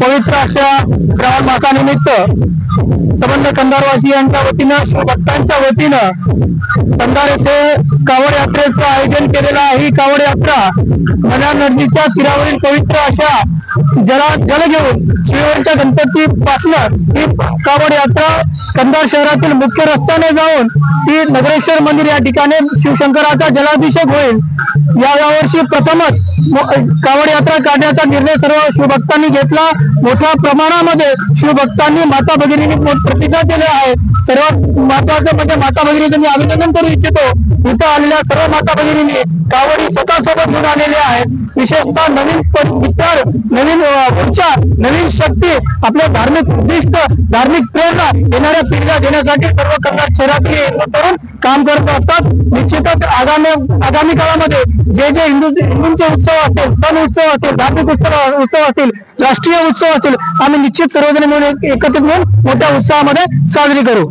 पवित्र अशा श्रावण मासानिमित्त संबंध कंधारवासियांच्या वतीनं भक्तांच्या वतीनं कंधार येथे कावड यात्रेचं आयोजन केलेलं आहे। ही कावड यात्रा मन्यार नदीच्या तीरावरील पवित्र अशा जल घेऊन श्रीवरच्या गणपती पासून ही कावड यात्रा कंधार शहरातील मुख्य रस्त्याने जाऊन ती नगरेश्वर मंदिर या ठिकाणी शिवशंकराचा जलाभिषेक होईल। या वर्षी प्रथमच कावड यात्रा काढण्याचा निर्णय सर्व शिवभक्तांनी घेतला। मोठ्या प्रमाणामध्ये शिवभक्तांनी माता भगिनींनी प्रतिसाद दिला आहे। सर्वात महत्वाचं म्हणजे माता भगिनींचं मी अभिनंदन करू इच्छितो। इथं आलेल्या सर्व माता भगिनींनी कावडी स्वतः सोबत घेऊन आलेले आहेत। विशेषतः नवीन विचार, नवीन विचार, नवीन शक्ती, आपले धार्मिक उद्दिष्ट, धार्मिक प्रेरणा येणाऱ्या पिढीला देण्यासाठी सर्व कंधार शहरातील तरुण काम करत असतात। निश्चितच आगामी काळामध्ये जे हिंदूंचे उत्सव असतील, सण उत्सव असतील, धार्मिक उत्सव असतील, राष्ट्रीय उत्सव असतील, आम्ही निश्चित सर्वजण मिळून एकत्रित मिळून मोठ्या उत्साहामध्ये साजरी करू।